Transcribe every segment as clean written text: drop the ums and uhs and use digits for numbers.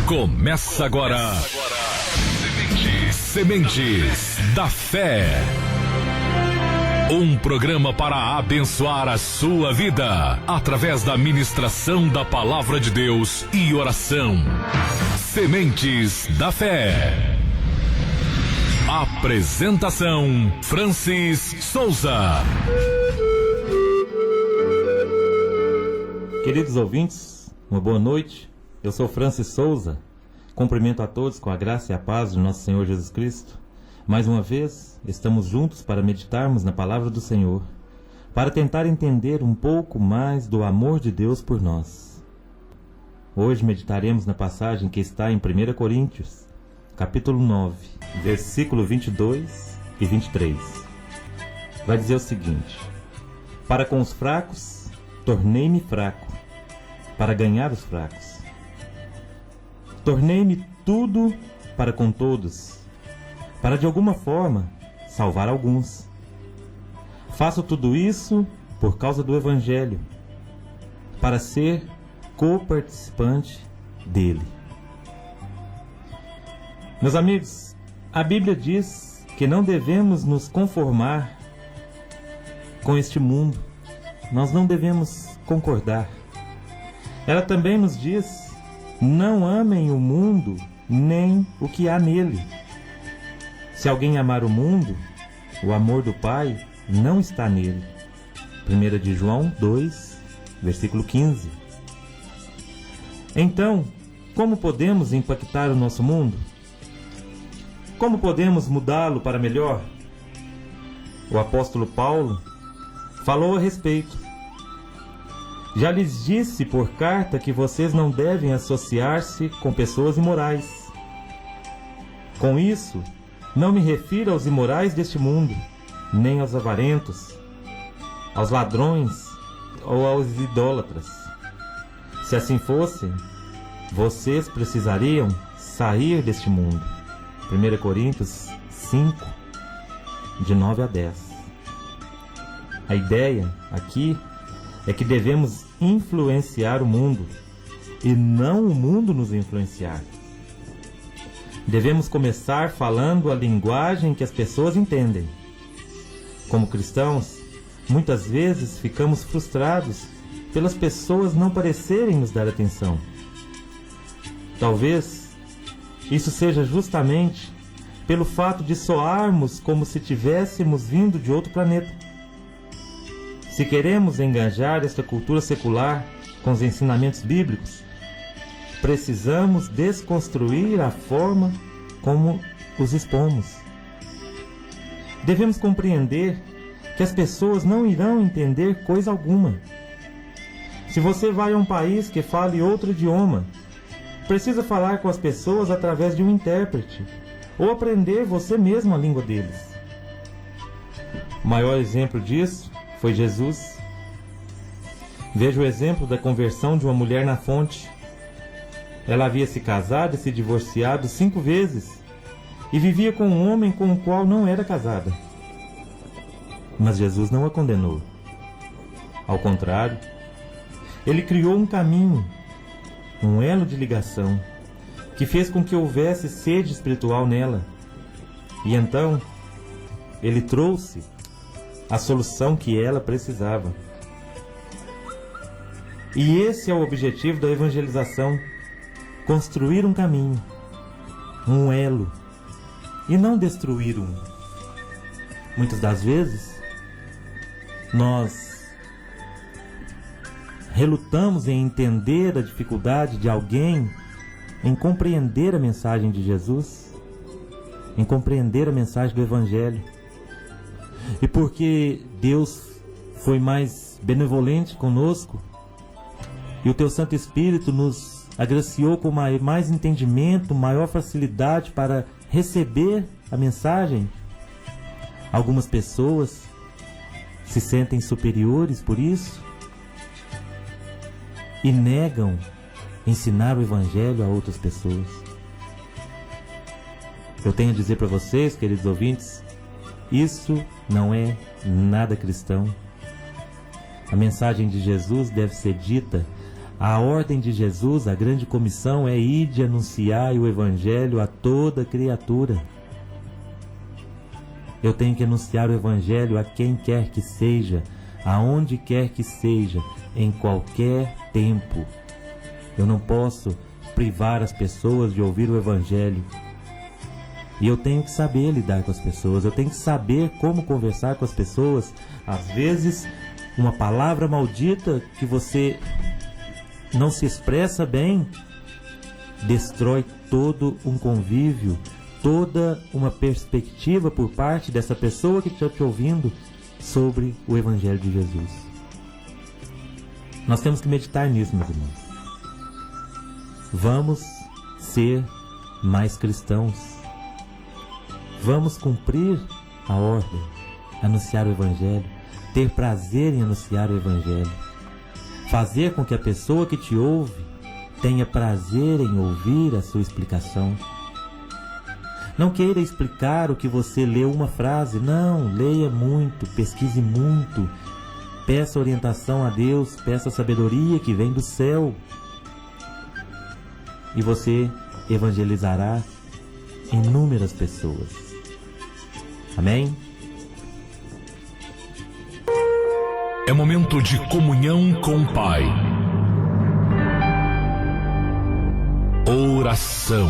Começa agora. Sementes da Fé. Um programa para abençoar a sua vida através da ministração da Palavra de Deus e oração. Sementes da Fé. Apresentação: Francis Souza. Queridos ouvintes, uma boa noite. Eu sou Francis Souza. Cumprimento a todos com a graça e a paz de nosso Senhor Jesus Cristo. Mais uma vez, estamos juntos para meditarmos na Palavra do Senhor, para tentar entender um pouco mais do amor de Deus por nós. Hoje meditaremos na passagem que está em 1 Coríntios, capítulo 9, versículo 22 e 23. Vai dizer o seguinte: para com os fracos, tornei-me fraco, para ganhar os fracos. Tornei-me tudo para com todos, para de alguma forma salvar alguns. Faço tudo isso por causa do Evangelho, para ser co-participante dele. Meus amigos, a Bíblia diz que não devemos nos conformar com este mundo. Nós não devemos concordar. Ela também nos diz: não amem o mundo, nem o que há nele. Se alguém amar o mundo, o amor do Pai não está nele. 1 de João 2, versículo 15. Então, como podemos impactar o nosso mundo? Como podemos mudá-lo para melhor? O apóstolo Paulo falou a respeito. Já lhes disse por carta que vocês não devem associar-se com pessoas imorais. Com isso, não me refiro aos imorais deste mundo, nem aos avarentos, aos ladrões ou aos idólatras. Se assim fosse, vocês precisariam sair deste mundo. 1 Coríntios 5, de 9 a 10. A ideia aqui é que devemos influenciar o mundo e não o mundo nos influenciar. Devemos começar falando a linguagem que as pessoas entendem. Como cristãos, muitas vezes ficamos frustrados pelas pessoas não parecerem nos dar atenção. Talvez isso seja justamente pelo fato de soarmos como se tivéssemos vindo de outro planeta. Se queremos engajar esta cultura secular com os ensinamentos bíblicos, precisamos desconstruir a forma como os expomos. Devemos compreender que as pessoas não irão entender coisa alguma. Se você vai a um país que fale outro idioma, precisa falar com as pessoas através de um intérprete, ou aprender você mesmo a língua deles. O maior exemplo disso foi Jesus. Veja o exemplo da conversão de uma mulher na fonte. Ela havia se casado e se divorciado 5 vezes e vivia com um homem com o qual não era casada. Mas Jesus não a condenou. Ao contrário, ele criou um caminho, um elo de ligação, que fez com que houvesse sede espiritual nela. E então, ele trouxe a solução que ela precisava. E esse é o objetivo da evangelização: construir um caminho, um elo, e não destruir um. Muitas das vezes, nós relutamos em entender a dificuldade de alguém em compreender a mensagem de Jesus, em compreender a mensagem do Evangelho. E porque Deus foi mais benevolente conosco, e o Teu Santo Espírito nos agraciou com mais entendimento, maior facilidade para receber a mensagem, algumas pessoas se sentem superiores por isso e negam ensinar o Evangelho a outras pessoas. Eu tenho a dizer para vocês, queridos ouvintes, isso não é nada cristão. A mensagem de Jesus deve ser dita A ordem de Jesus, a grande comissão é ir de anunciar o Evangelho a toda criatura. Eu tenho que anunciar o Evangelho a quem quer que seja, aonde quer que seja, em qualquer tempo. Eu não posso privar as pessoas de ouvir o Evangelho. E eu tenho que saber lidar com as pessoas, eu tenho que saber como conversar com as pessoas. Às vezes, uma palavra maldita que você não se expressa bem, destrói todo um convívio, toda uma perspectiva por parte dessa pessoa que está te ouvindo sobre o Evangelho de Jesus. Nós temos que meditar nisso, meus irmãos. Vamos ser mais cristãos. Vamos cumprir a ordem, anunciar o Evangelho, ter prazer em anunciar o Evangelho. Fazer com que a pessoa que te ouve tenha prazer em ouvir a sua explicação. Não queira explicar o que você leu uma frase. Não, leia muito, pesquise muito. Peça orientação a Deus, peça a sabedoria que vem do céu. E você evangelizará inúmeras pessoas. Amém? É momento de comunhão com o Pai. Oração.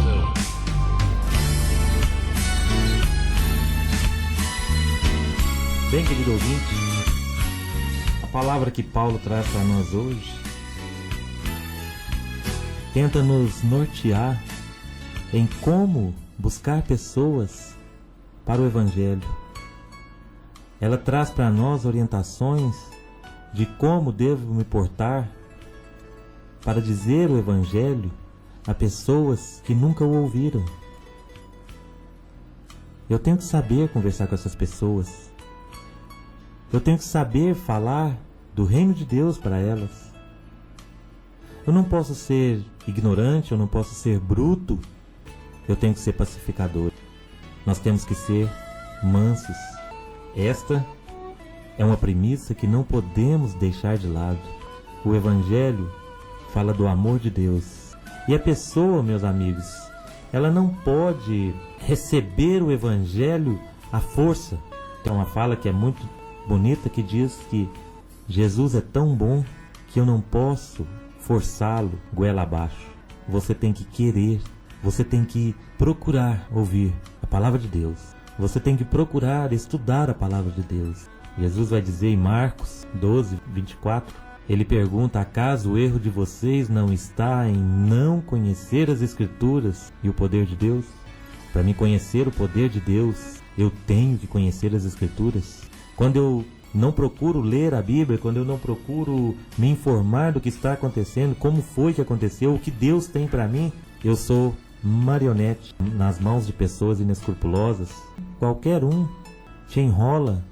Bem, querido ouvinte, a palavra que Paulo traz para nós hoje tenta nos nortear em como buscar pessoas para o Evangelho. Ela traz para nós orientações de como devo me portar para dizer o Evangelho a pessoas que nunca o ouviram. Eu tenho que saber conversar com essas pessoas. Eu tenho que saber falar do reino de Deus para elas. Eu não posso ser ignorante, eu não posso ser bruto. Eu tenho que ser pacificador. Nós temos que ser mansos. Esta é uma premissa que não podemos deixar de lado. O Evangelho fala do amor de Deus. E a pessoa, meus amigos, ela não pode receber o Evangelho à força. Tem uma fala que é muito bonita que diz que Jesus é tão bom que eu não posso forçá-lo goela abaixo. Você tem que querer, você tem que procurar ouvir a palavra de Deus. Você tem que procurar estudar a palavra de Deus. Jesus vai dizer em Marcos 12, 24, ele pergunta: acaso o erro de vocês não está em não conhecer as Escrituras e o poder de Deus? Para me conhecer o poder de Deus, eu tenho que conhecer as Escrituras. Quando eu não procuro ler a Bíblia, quando eu não procuro me informar do que está acontecendo, como foi que aconteceu, o que Deus tem para mim, eu sou marionete nas mãos de pessoas inescrupulosas. Qualquer um te enrola,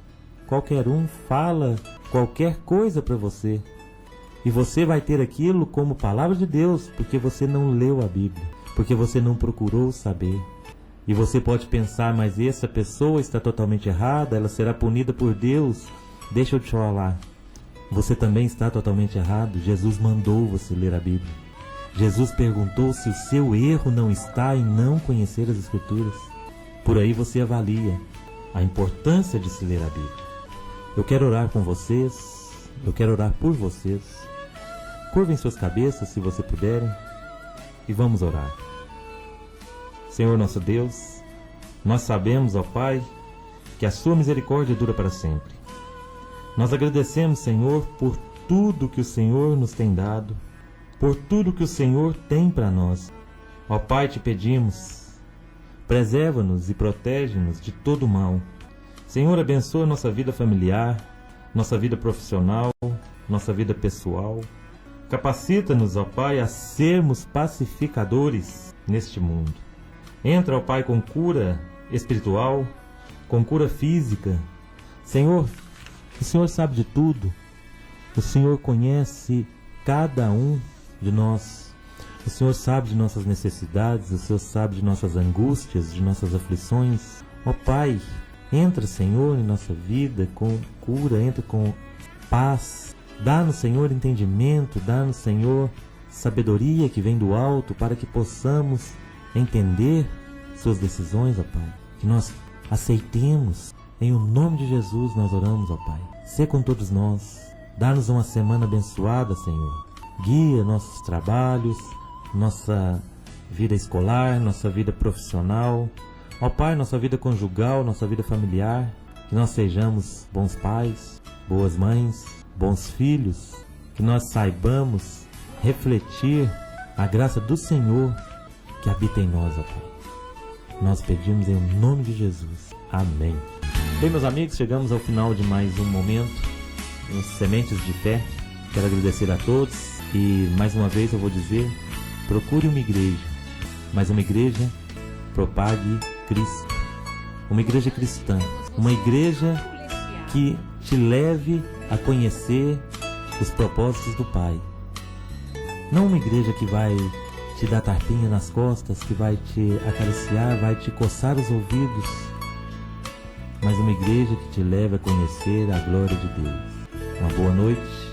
qualquer um fala qualquer coisa para você. E você vai ter aquilo como palavra de Deus, porque você não leu a Bíblia, porque você não procurou saber. E você pode pensar: mas essa pessoa está totalmente errada, ela será punida por Deus. Deixa eu te falar, você também está totalmente errado. Jesus mandou você ler a Bíblia. Jesus perguntou se o seu erro não está em não conhecer as Escrituras. Por aí você avalia a importância de se ler a Bíblia. Eu quero orar com vocês, eu quero orar por vocês. Curvem suas cabeças, se você puderem, e vamos orar. Senhor nosso Deus, nós sabemos, ó Pai, que a sua misericórdia dura para sempre. Nós agradecemos, Senhor, por tudo que o Senhor nos tem dado, por tudo que o Senhor tem para nós. Ó Pai, te pedimos, preserva-nos e protege-nos de todo mal. Senhor, abençoa nossa vida familiar, nossa vida profissional, nossa vida pessoal. Capacita-nos, ó Pai, a sermos pacificadores neste mundo. Entra, ó Pai, com cura espiritual, com cura física. Senhor, o Senhor sabe de tudo. O Senhor conhece cada um de nós. O Senhor sabe de nossas necessidades, o Senhor sabe de nossas angústias, de nossas aflições. Ó Pai, entra, Senhor, em nossa vida com cura, entra com paz. Dá-nos, Senhor, entendimento, dá-nos, Senhor, sabedoria que vem do alto para que possamos entender suas decisões, ó Pai. Que nós aceitemos. Em o nome de Jesus nós oramos, ó Pai. Sê com todos nós. Dá-nos uma semana abençoada, Senhor. Guia nossos trabalhos, nossa vida escolar, nossa vida profissional. Ó Pai, nossa vida conjugal, nossa vida familiar. Que nós sejamos bons pais, boas mães, bons filhos. Que nós saibamos refletir a graça do Senhor que habita em nós, ó Pai. Nós pedimos em nome de Jesus. Amém. Bem, meus amigos, chegamos ao final de mais um momento, uns Sementes de Fé. Quero agradecer a todos e mais uma vez eu vou dizer, procure uma igreja, mas uma igreja propague Cristo, uma igreja cristã, uma igreja que te leve a conhecer os propósitos do Pai. Não uma igreja que vai te dar tapinha nas costas, que vai te acariciar, vai te coçar os ouvidos, mas uma igreja que te leve a conhecer a glória de Deus. Uma boa noite.